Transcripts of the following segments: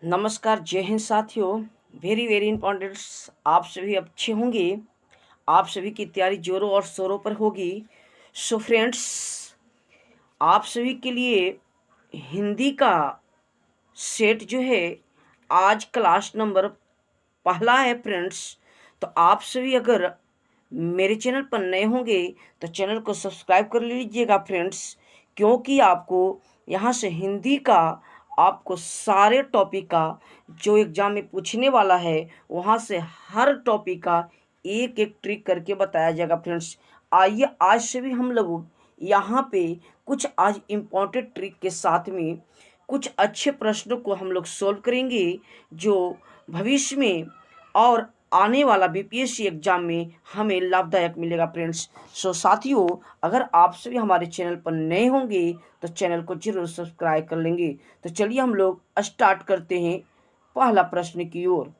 नमस्कार, जय हिंद साथियों। Very very important. आप सभी अच्छे होंगे। आप सभी की तैयारी जोरों और शोरों पर होगी। सो फ्रेंड्स, आप सभी के लिए हिंदी का सेट जो है, आज क्लास नंबर पहला है फ्रेंड्स। तो आप सभी अगर मेरे चैनल पर नए होंगे तो चैनल को सब्सक्राइब कर लीजिएगा फ्रेंड्स, क्योंकि आपको यहाँ से हिंदी का आपको सारे टॉपिक का जो एग्ज़ाम में पूछने वाला है, वहाँ से हर टॉपिक का एक एक ट्रिक करके बताया जाएगा फ्रेंड्स। आइए आज से भी हम लोग यहाँ पे कुछ आज इम्पॉर्टेंट ट्रिक के साथ में कुछ अच्छे प्रश्नों को हम लोग सॉल्व करेंगे, जो भविष्य में और आने वाला बीपीएससी एग्जाम में हमें लाभदायक मिलेगा फ्रेंड्स। सो साथियों, अगर आप सभी हमारे चैनल पर नए होंगे तो चैनल को जरूर सब्सक्राइब कर लेंगे। तो चलिए हम लोग स्टार्ट करते हैं पहला प्रश्न की ओर।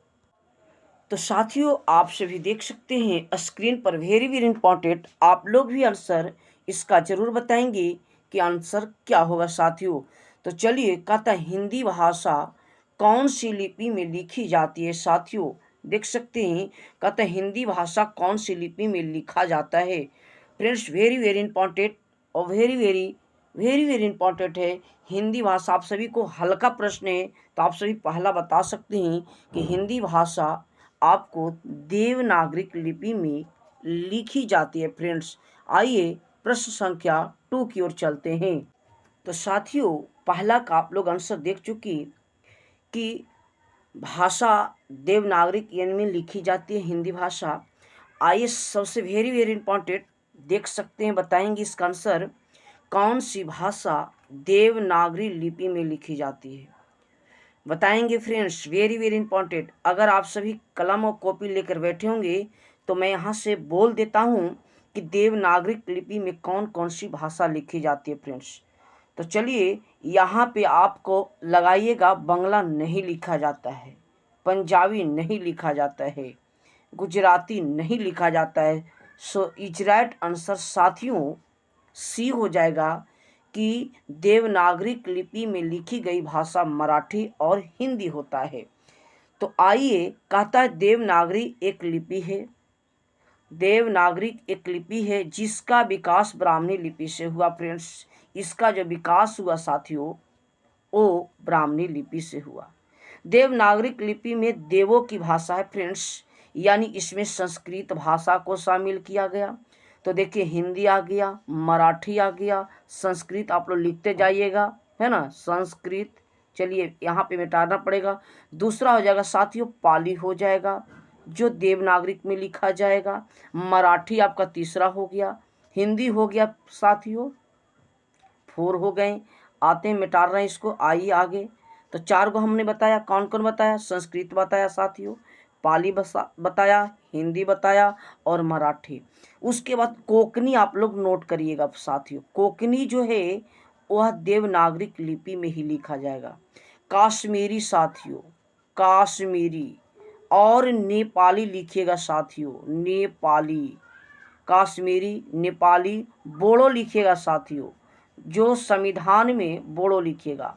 तो साथियों, आप सभी देख सकते हैं स्क्रीन पर, वेरी वेरी इंपॉर्टेंट। आप लोग भी आंसर इसका जरूर बताएंगे कि आंसर क्या होगा साथियों। तो चलिए, कहता है हिंदी भाषा कौन सी लिपि में लिखी जाती है साथियों। देख सकते हैं, कहता है हिंदी भाषा कौन सी लिपि में लिखा जाता है फ्रेंड्स। वेरी वेरी इंपॉर्टेंट और वेरी वेरी इंपॉर्टेंट है। हिंदी भाषा आप सभी को हल्का प्रश्न है, तो आप सभी पहला बता सकते हैं कि हिंदी भाषा आपको देवनागरिक लिपि में लिखी जाती है फ्रेंड्स। आइए प्रश्न संख्या 2 की ओर चलते हैं। तो साथियों, पहला का आप लोग आंसर देख चुकी कि भाषा देवनागरिक यानी में लिखी जाती है हिंदी भाषा। आइए सबसे वेरी वेरी इंपॉर्टेंट देख सकते हैं, बताएंगे इसका आंसर कौन सी भाषा देवनागरी लिपि में लिखी जाती है। बताएंगे फ्रेंड्स, वेरी वेरी इंपॉर्टेंट। अगर आप सभी कलम और कॉपी लेकर बैठे होंगे तो मैं यहाँ से बोल देता हूँ कि देवनागरिक लिपि में कौन कौन सी भाषा लिखी जाती है फ्रेंड्स। तो चलिए, यहाँ पे आपको लगाइएगा, बंगला नहीं लिखा जाता है, पंजाबी नहीं लिखा जाता है, गुजराती नहीं लिखा जाता है। सो इज राइट आंसर साथियों सी हो जाएगा कि देवनागरिक लिपि में लिखी गई भाषा मराठी और हिंदी होता है। तो आइए, कहता है देवनागरी एक लिपि है, देवनागरिक एक लिपि है जिसका विकास ब्राह्मणी लिपि से हुआ फ्रेंड्स। इसका जो विकास हुआ साथियों, वो ब्राह्मणी लिपि से हुआ। देवनागरिक लिपि में देवों की भाषा है फ्रेंड्स, यानी इसमें संस्कृत भाषा को शामिल किया गया। तो देखिए, हिंदी आ गया, मराठी आ गया, संस्कृत आप लोग लिखते जाइएगा, है ना, संस्कृत। चलिए, यहाँ पे मिटाना पड़ेगा। दूसरा हो जाएगा साथियों पाली हो जाएगा, जो देवनागरिक में लिखा जाएगा। मराठी आपका तीसरा हो गया, हिंदी हो गया साथियों, 4 हो गए। आते हैं, मिटा रहे हैं इसको, आइए आगे। तो 4 को हमने बताया, कौन कौन बताया, संस्कृत बताया साथियों, पाली बताया, हिंदी बताया और मराठी। उसके बाद कोंकणी आप लोग नोट करिएगा साथियों। कोंकणी जो है वह देवनागरिक लिपि में ही लिखा जाएगा। काश्मीरी साथियों, काश्मीरी और नेपाली लिखिएगा साथियों, नेपाली, काश्मीरी, नेपाली, बोडो लिखिएगा साथियों। जो संविधान में बोडो लिखिएगा,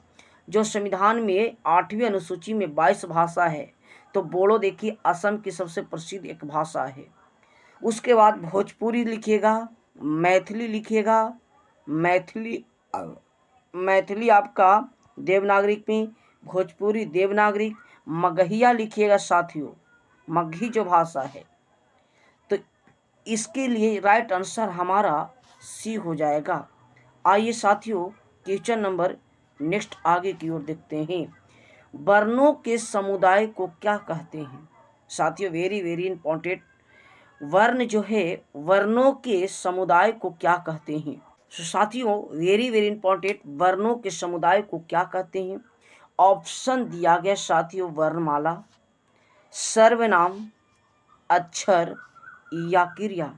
जो संविधान में 8वीं अनुसूची में 22 भाषा है, तो बोडो देखिए असम की सबसे प्रसिद्ध एक भाषा है। उसके बाद भोजपुरी लिखिएगा, मैथिली लिखिएगा, मैथिली मैथिली आपका देवनागरिक में, भोजपुरी देवनागरिक, मगहिया लिखिएगा साथियों, मगही जो भाषा है। तो इसके लिए राइट आंसर हमारा सी हो जाएगा। आइए साथियों, क्वेश्चन नंबर नेक्स्ट आगे की ओर देखते हैं। वर्णों के समुदाय को क्या कहते हैं साथियों। Very very important. वर्ण जो है, वर्णों के समुदाय को क्या कहते हैं। तो साथियों वेरी वेरी इंपॉर्टेंट, वर्णों के समुदाय को क्या कहते हैं। ऑप्शन दिया गया साथियों, वर्णमाला, सर्वनाम, अक्षर या क्रिया।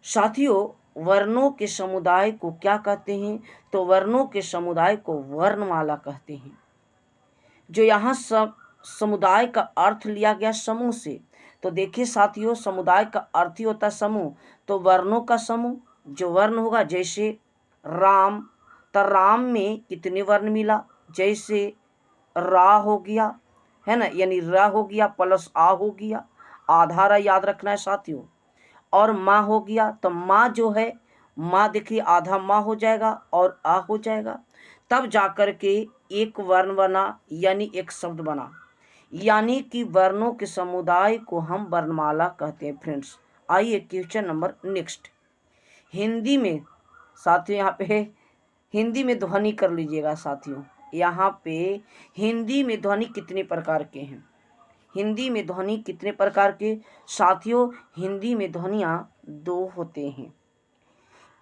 साथियों, वर्णों के समुदाय को क्या कहते हैं, तो वर्णों के समुदाय को वर्णमाला कहते हैं। जो यहाँ समुदाय का अर्थ लिया गया समूह से। तो देखिए साथियों, समुदाय का अर्थ ही होता है समूह। तो वर्णों का समूह, जो वर्ण होगा, जैसे राम, तो राम में कितने वर्ण मिला, जैसे रा हो गया, है ना, यानी र हो गया प्लस आ हो गया, आधा रा याद रखना है साथियों। और माँ हो गया, तो माँ जो है, माँ देखिए आधा माँ हो जाएगा और आ हो जाएगा, तब जाकर के एक वर्ण बना, यानी एक शब्द बना। यानी कि वर्णों के समुदाय को हम वर्णमाला कहते हैं फ्रेंड्स। आइए क्वेश्चन नंबर नेक्स्ट। हिंदी में साथियों, यहाँ पे हिंदी में ध्वनि कर लीजिएगा साथियों। यहाँ पे हिंदी में ध्वनि कितने प्रकार के हैं? हिंदी में ध्वनि कितने प्रकार के साथियों? हिंदी में ध्वनियाँ दो होते हैं।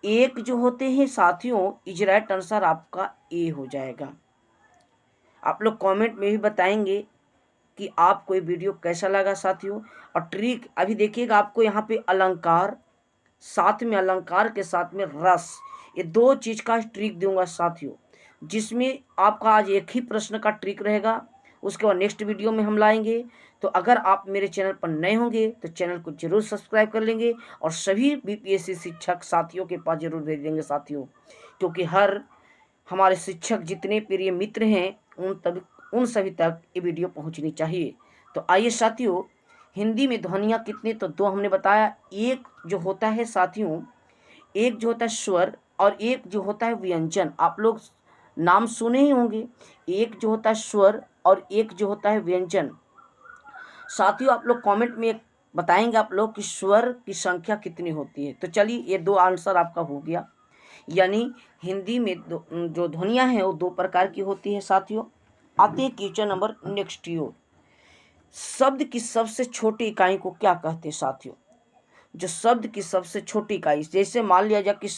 एक जो होते हैं साथियों, इज राइट आंसर आपका ए हो जाएगा। आप लोग कमेंट में भी बताएंगे कि आपको ये वीडियो कैसा लगा साथियों। और ट्रिक अभी देखिएगा, आपको यहाँ पे अलंकार, साथ में अलंकार के साथ में रस, ये दो चीज का ट्रिक दूंगा साथियों, जिसमें आपका आज एक ही प्रश्न का ट्रिक रहेगा, उसके बाद नेक्स्ट वीडियो में हम लाएंगे। तो अगर आप मेरे चैनल पर नए होंगे तो चैनल को जरूर सब्सक्राइब कर लेंगे और सभी बीपीएससी शिक्षक साथियों के पास जरूर भेज देंगे साथियों, क्योंकि हर हमारे शिक्षक जितने प्रिय मित्र हैं उन सभी तक ये वीडियो पहुंचनी चाहिए। तो आइए साथियों, हिंदी में ध्वनियाँ कितने, तो दो हमने बताया। एक जो होता है साथियों, एक जो होता है स्वर और एक जो होता है व्यंजन। आप लोग नाम सुने ही होंगे, एक जो होता है स्वर और एक जो होता है व्यंजन। साथियों आप लोग कमेंट में बताएंगे आप लोग कि स्वर की संख्या कितनी होती है। तो चलिए, ये दो आंसर आपका हो गया। यानी हिंदी में जो ध्वनियाँ हैं वो दो प्रकार की होती है साथियों। आते हैं क्वेश्चन नंबर नेक्स्ट की ओर। शब्द की सबसे छोटी इकाई को क्या कहते हैं साथियों? जो शब्द की सबसे छोटी इकाई, जैसे मान लिया जाए कि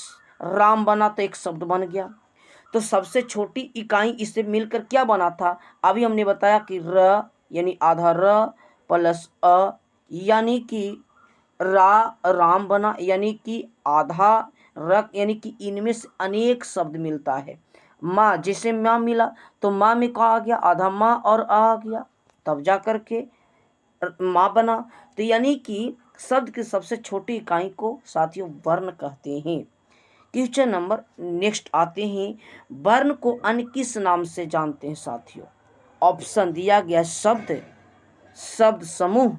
राम बना तो एक शब्द बन गया, तो सबसे छोटी इकाई इससे मिलकर क्या बना था? अभी हमने बताया कि र, यानी आधा र प्लस अ, यानी कि राम बना, यानी कि आधा रक, यानी कि इनमें से अनेक शब्द मिलता है। माँ, जैसे माँ मिला तो माँ में क्या आ गया? आधा माँ और आ गया, तब जा कर के माँ बना। तो यानी कि शब्द की सबसे छोटी इकाई को साथियों वर्ण कहते हैं। क्वेश्चन नंबर नेक्स्ट आते हैं। वर्ण को अन्य किस नाम से जानते हैं साथियों? ऑप्शन दिया गया, शब्द, शब्द समूह,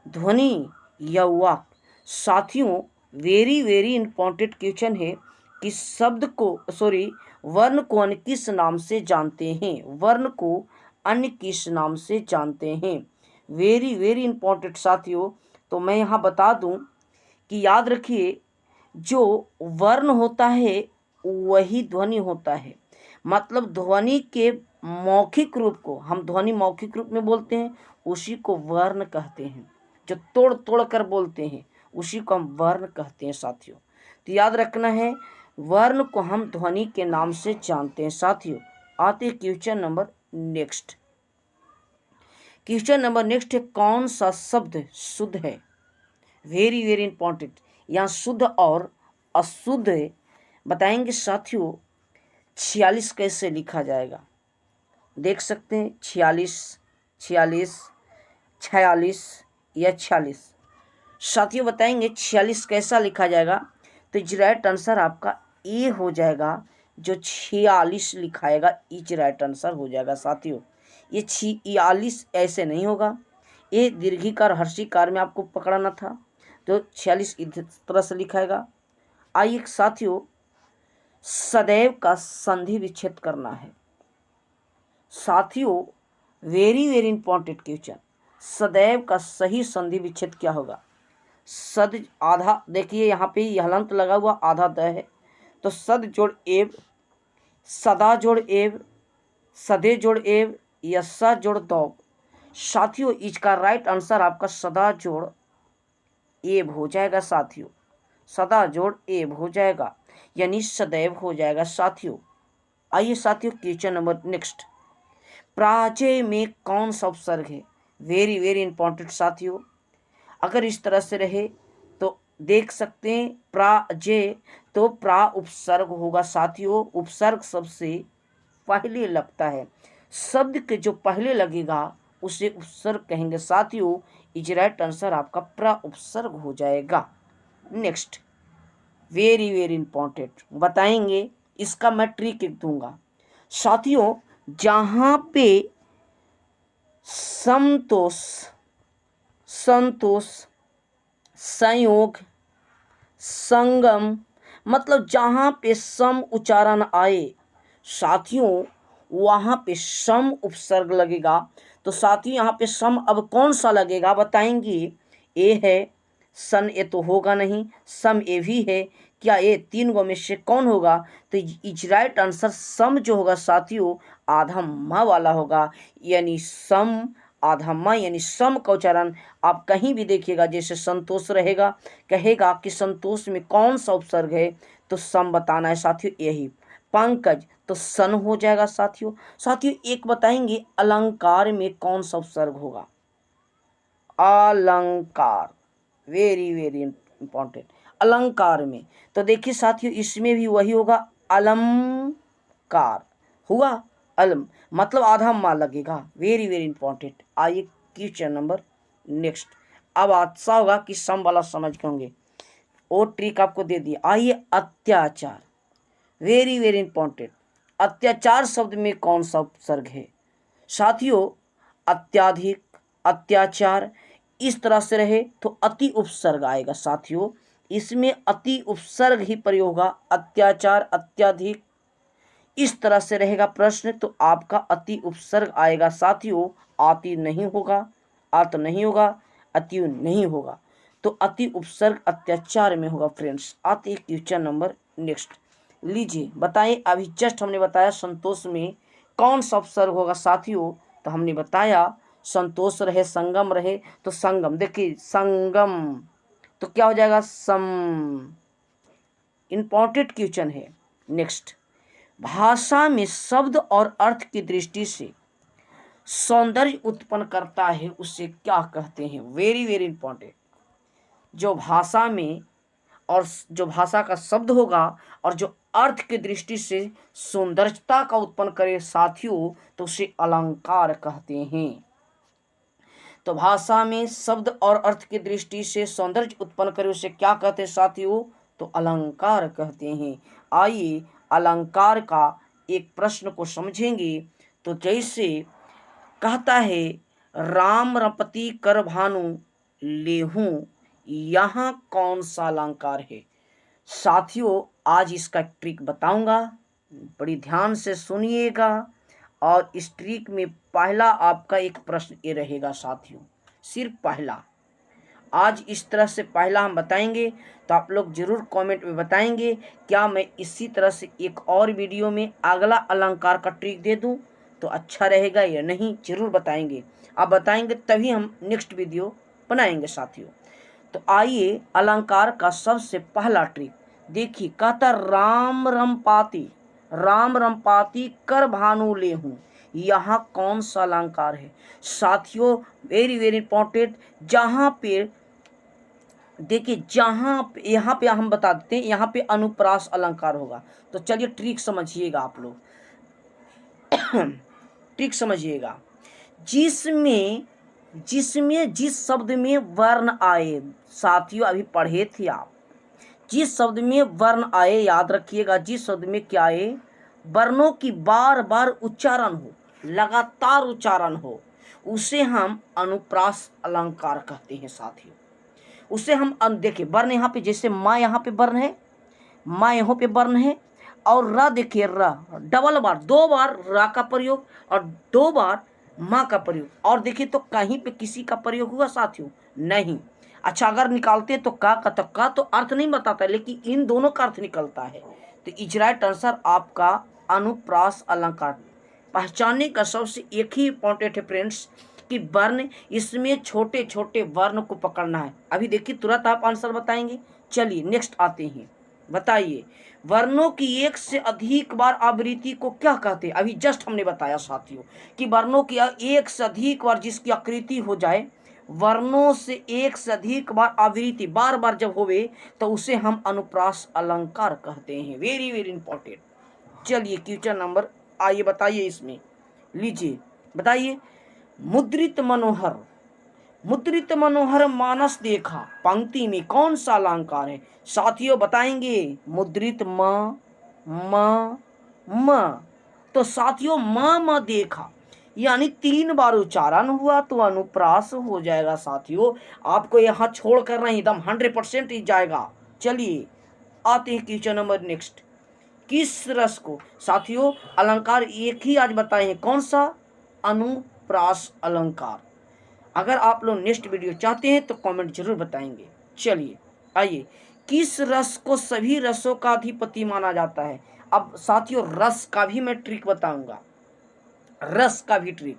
ध्वनि या वाक्य। साथियों वेरी वेरी इंपॉर्टेंट क्वेश्चन है कि शब्द को वर्ण को अन्य किस नाम से जानते हैं? वर्ण को अन्य किस नाम से जानते हैं? वेरी वेरी इंपॉर्टेंट साथियों। तो मैं यहाँ बता दूं कि याद रखिए, जो वर्ण होता है वही ध्वनि होता है। मतलब ध्वनि के मौखिक रूप को हम ध्वनि मौखिक रूप में बोलते हैं, उसी को वर्ण कहते हैं। जो तोड़ तोड़ कर बोलते हैं उसी को हम वर्ण कहते हैं साथियों। तो याद रखना है, वर्ण को हम ध्वनि के नाम से जानते हैं साथियों। आते question number next. Question number next है, कौन सा शब्द शुद्ध है? Very very important. यहाँ शुद्ध और अशुद्ध बताएंगे साथियों। 46 कैसे लिखा जाएगा देख सकते हैं, 46, 46, 46 या 46। साथियों बताएंगे 46 कैसा लिखा जाएगा। तो इज राइट आंसर आपका ए हो जाएगा, जो 46 लिखाएगा इज राइट आंसर हो जाएगा साथियों। ये 46 ऐसे नहीं होगा, ये दीर्घिकार हर्षिकार में आपको पकड़ना था, तो 46 इस तरह से लिखाएगा। आइए साथियों, सदैव का संधि विच्छेद करना है साथियों। Very very important question. सदैव का सही संधि विच्छेद क्या होगा? सद आधा, देखिए यहाँ पे यह हलंत लगा हुआ आधा द है, तो सद जोड़ एव, सदा जोड़ एव, सदे जोड़ एव या स जोड़ दौ। साथियों इसका राइट आंसर आपका सदा जोड़ एव हो जाएगा साथियों। सदा जोड़ एव हो जाएगा, यानी सदैव हो जाएगा साथियों। आइए साथियों क्वेश्चन नंबर नेक्स्ट। प्राचय में कौन सा उपसर्ग है? वेरी वेरी इंपॉर्टेंट साथियों। अगर इस तरह से रहे तो देख सकते हैं, प्राजय तो प्रा उपसर्ग होगा साथियों। उपसर्ग सबसे पहले लगता है, शब्द के जो पहले लगेगा उसे उपसर्ग कहेंगे साथियों। इज राइट आंसर आपका प्रा उपसर्ग हो जाएगा। नेक्स्ट वेरी वेरी इंपॉर्टेंट बताएंगे, इसका मैं ट्रिक दूंगा साथियों। जहाँ पे समतोष, संतोष, संयोग, संगम, मतलब जहाँ पे सम उच्चारण आए साथियों वहाँ पे सम उपसर्ग लगेगा। तो साथियों यहाँ पे सम अब कौन सा लगेगा बताएंगे। ए है, सन ए तो होगा नहीं, सम ए भी है, क्या ये तीन गो में से कौन होगा। तो इज राइट आंसर सम जो होगा साथियों आधा म वाला होगा, यानी सम आधा म यानी सम का उच्चारण आप कहीं भी देखिएगा। जैसे संतोष रहेगा, कहेगा कि संतोष में कौन सा उपसर्ग है, तो सम बताना है साथियों। यही पंकज तो सन हो जाएगा साथियों। साथियों एक बताएंगे अलंकार में कौन सा उपसर्ग होगा। अलंकार, वेरी वेरी इंपॉर्टेंट। अलंकार में तो देखिए साथियों इसमें भी वही होगा, अलमकार हुआ, अलम मतलब आधा माल लगेगा। Very very important. आइए क्वेश्चन नंबर नेक्स्ट। अब अच्छा होगा कि सम वाला समझ के होंगे, वो ट्रिक आपको दे दिया। आइए अत्याचार, वेरी वेरी इंपॉर्टेंट। अत्याचार शब्द में कौन सा उपसर्ग है साथियों। अत्याधिक, अत्याचार इस तरह से रहे तो अति उपसर्ग आएगा साथियों। इसमें अति उपसर्ग ही प्रयोग होगा। अत्याचार, अत्याधिक इस तरह से रहेगा प्रश्न, तो आपका अति उपसर्ग आएगा साथियों। आति नहीं होगा, आत नहीं होगा, अति नहीं होगा, तो अति उपसर्ग अत्याचार में होगा फ्रेंड्स। आते क्वेश्चन नंबर नेक्स्ट। लीजिए बताएं, अभी जस्ट हमने बताया संतोष में कौन सा उपसर्ग होगा साथियों। तो हमने बताया संतोष रहे, संगम रहे, तो संगम देखिए संगम तो क्या हो जाएगा सम। इंपॉर्टेंट क्वेश्चन है। नेक्स्ट, भाषा में शब्द और अर्थ की दृष्टि से सौंदर्य उत्पन्न करता है उसे क्या कहते हैं। Very very important. जो भाषा में और जो भाषा का शब्द होगा और जो अर्थ की दृष्टि से सौंदर्यता का उत्पन्न करे साथियों, तो उसे अलंकार कहते हैं। तो भाषा में शब्द और अर्थ की दृष्टि से सौंदर्य उत्पन्न करे उसे क्या कहते हैं साथियों, तो अलंकार कहते हैं। आइए अलंकार का एक प्रश्न को समझेंगे। तो जैसे कहता है राम रपति कर भानु लेहूं, यहाँ कौन सा अलंकार है साथियों। आज इसका ट्रिक बताऊंगा, बड़ी ध्यान से सुनिएगा। और इस ट्रिक में पहला आपका एक प्रश्न ये रहेगा साथियों, सिर्फ पहला। आज इस तरह से पहला हम बताएंगे, तो आप लोग जरूर कमेंट में बताएंगे क्या मैं इसी तरह से एक और वीडियो में अगला अलंकार का ट्रिक दे दूं तो अच्छा रहेगा या नहीं, जरूर बताएंगे। आप बताएंगे तभी हम नेक्स्ट वीडियो बनाएंगे साथियों। तो आइए अलंकार का सबसे पहला ट्रिक देखिए। कहता राम रमपाती, राम रमपाती कर भानु लेहूं, यहाँ कौन सा अलंकार है साथियों। Very very important. जहाँ पे देखिए, जहाँ पे यहाँ पे हम बता देते हैं, यहाँ पे अनुप्रास अलंकार होगा। तो चलिए ट्रिक समझिएगा आप लोग ट्रिक समझिएगा। जिसमें जिसमें जिस शब्द में वर्ण आए साथियों, अभी पढ़े थे आप, जिस शब्द में वर्ण आए याद रखिएगा, जिस शब्द में क्या आए वर्णों की बार बार उच्चारण हो, लगातार उच्चारण हो, उसे हम अनुप्रास अलंकार कहते हैं साथियों। उसे हम देखिए वर्ण यहाँ पे जैसे माँ, यहाँ पे वर्ण है, माँ यहाँ पे वर्ण है, और र देखिए र डबल बार, दो बार रा का प्रयोग और दो बार माँ का प्रयोग। और देखिए तो कहीं पे किसी का प्रयोग हुआ साथियों नहीं। अच्छा अगर निकालते तो का तो अर्थ नहीं बताता, लेकिन इन दोनों का अर्थ निकलता है। तो इज राइट आंसर आपका अनुप्रास अलंकार। पहचानने का सबसे एक ही इंपॉर्टेंट है फ्रेंड्स कि वर्ण, इसमें छोटे छोटे वर्ण को पकड़ना है। अभी देखिए तुरंत आप आंसर बताएंगे। चलिए नेक्स्ट आते हैं, बताइए वर्णों की एक से अधिक बार आवृत्ति को क्या कहते हैं। अभी जस्ट हमने बताया साथियों कि वर्णों की एक से अधिक बार जिसकी आकृति हो जाए, वर्णों से एक से अधिक बार आवृत्ति बार बार जब होवे, तो उसे हम अनुप्रास अलंकार कहते हैं। Very very important. चलिए क्वेश्चन नंबर आइए बताइए इसमें। लीजिए बताइए, मुद्रित मनोहर, मुद्रित मनोहर मानस देखा, पंक्ति में कौन सा अलंकार है साथियों बताएंगे। मुद्रित म, तो साथियों म देखा, यानी 3 बार उच्चारण हुआ तो अनुप्रास हो जाएगा साथियों। आपको यहाँ छोड़कर नहीं, एकदम 100% ही जाएगा। चलिए आते हैं क्वेश्चन नंबर नेक्स्ट। किस रस को साथियों अलंकार एक ही आज बताए हैं, कौन सा? अनुप्रास अलंकार। अगर आप लोग नेक्स्ट वीडियो चाहते हैं तो कमेंट जरूर बताएंगे। चलिए आइए, किस रस को सभी रसों का अधिपति माना जाता है? अब साथियों रस का भी मैं ट्रिक बताऊंगा, रस का भी ट्रिक।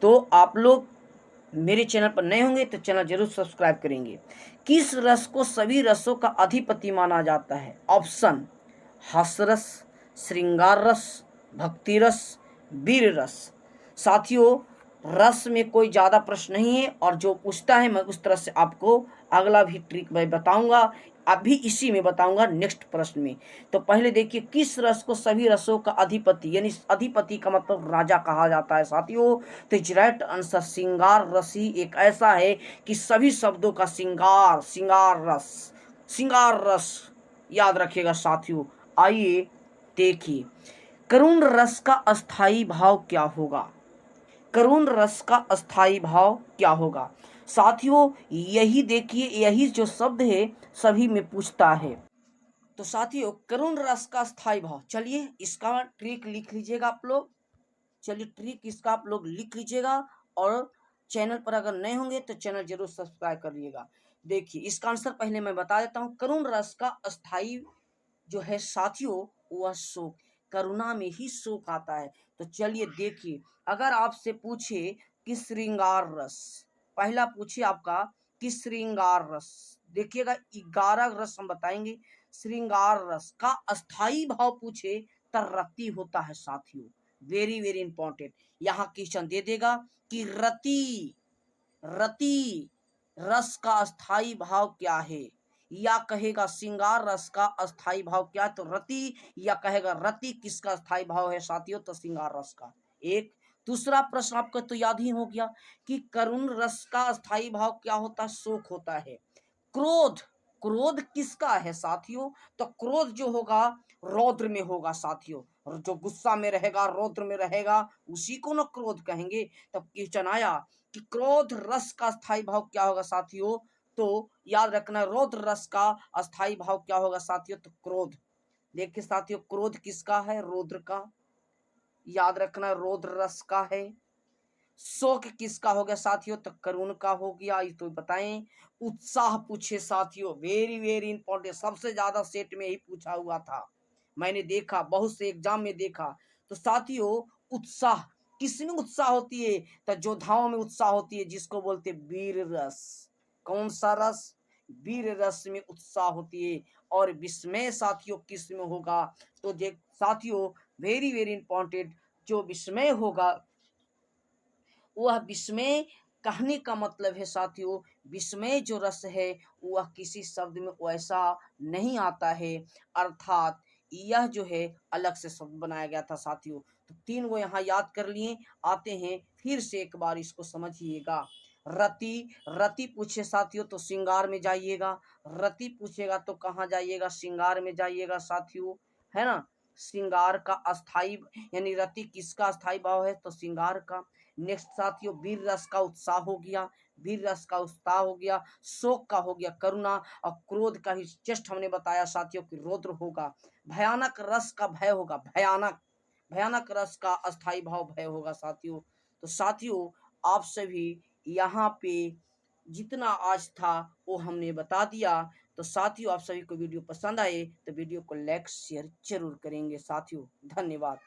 तो आप लोग मेरे चैनल पर नए होंगे तो चैनल जरूर सब्सक्राइब करेंगे। किस रस को सभी रसों का अधिपति माना जाता है? ऑप्शन हास्यरस, श्रृंगार रस, भक्ति रस, वीर रस। साथियों रस में कोई ज़्यादा प्रश्न नहीं है, और जो पूछता है मैं उस तरह से आपको अगला भी ट्रिक मैं बताऊंगा, अभी इसी में बताऊंगा नेक्स्ट प्रश्न में। तो पहले देखिए, किस रस को सभी रसों का अधिपति, यानी अधिपति का मतलब राजा कहा जाता है साथियों। तो राइट आंसर श्रृंगार रस ही एक ऐसा है कि सभी शब्दों का श्रृंगार, श्रृंगार रस, श्रृंगार रस याद रखिएगा साथियों। आइए देखिए, करुण रस का अस्थाई भाव क्या होगा? करुण रस का अस्थाई भाव क्या होगा साथियों? यही देखिए, यही जो शब्द है सभी में पूछता है। तो साथियों करुण रस का स्थायी भाव, चलिए इसका ट्रिक लिख लीजिएगा आप लोग। चलिए ट्रिक इसका आप लोग लिख लीजिएगा, और चैनल पर अगर नए होंगे तो चैनल जरूर सब्सक्राइब कर लीजिएगा। देखिए इसका आंसर पहले मैं बता देता हूँ। करुण रस का अस्थाई जो है साथियों वह शोक, करुणा में ही शोक आता है। तो चलिए देखिए, अगर आपसे पूछे कि श्रृंगार रस, पहला पूछे आपका कि श्रृंगार रस, देखिएगा 11 रस हम बताएंगे। श्रृंगार रस का अस्थाई भाव पूछे तो रति होता है साथियों। वेरी वेरी इंपॉर्टेंट, यहाँ क्वेश्चन दे देगा कि रति, रति रस का अस्थाई भाव क्या है, या कहेगा श्रृंगार रस का अस्थाई भाव क्या, तो रति, या कहेगा रति किसका अस्थाई भाव है साथियों, तो श्रृंगार रस का। एक दूसरा प्रश्न आपको तो याद ही हो गया कि करुण रस का अस्थाई भाव क्या होता है, शोक होता है। क्रोध, क्रोध किसका है साथियों, तो क्रोध जो होगा रौद्र में होगा साथियों, और जो गुस्सा में रहेगा रौद्र में रहेगा उसी को न क्रोध कहेंगे। तब क्वेश्चन आया कि क्रोध रस का स्थायी भाव क्या होगा साथियों, तो याद रखना रौद्र रस का अस्थाई भाव क्या होगा साथियों, तो क्रोध। देखिए साथियों क्रोध किसका है, रौद्र का, याद रखना रौद्र रस का है। शोक किसका हो गया साथियों, तो करुण का हो गया, ये तो बताएं। उत्साह पूछे साथियों, वेरी वेरी इंपॉर्टेंट, सबसे ज्यादा सेट में ही पूछा हुआ था, मैंने देखा बहुत से एग्जाम में देखा। तो साथियों उत्साह, किसमें उत्साह होती है, तो योद्धाओं में उत्साह होती है, जिसको बोलते वीर रस। कौन सा रस, वीर रस में उत्साह होती है। और विस्मय साथियों किसमें होगा, तो देख साथियों वेरी वेरी इंपॉर्टेंट, जो विस्मय होगा वह विस्मय, कहने का मतलब है साथियों विस्मय जो रस है वह किसी शब्द में वैसा नहीं आता है, अर्थात यह जो है अलग से शब्द बनाया गया था साथियों। तो 3 को यहाँ याद कर लिए। आते हैं फिर से एक बार इसको समझिएगा। रति, रति पूछे साथियों तो श्रृंगार में जाइएगा, रति पूछेगा तो कहाँ जाइएगा, श्रृंगार में जाइएगा साथियों, है ना। श्रृंगार का अस्थाई, यानी रति किसका अस्थाई भाव है, तो श्रृंगार का। नेक्स्ट साथियों वीर रस का उत्साह हो गया, वीर रस का उत्साह हो गया। शोक का हो गया करुणा, और क्रोध का ही जस्ट हमने बताया साथियों कि रौद्र होगा। भयानक रस का भय होगा, भयानक, भयानक रस का अस्थाई भाव भय होगा साथियों। तो साथियों आप सभी यहाँ पे जितना आज था वो हमने बता दिया। तो साथियों आप सभी को वीडियो पसंद आए तो वीडियो को लाइक शेयर जरूर करेंगे साथियों। धन्यवाद।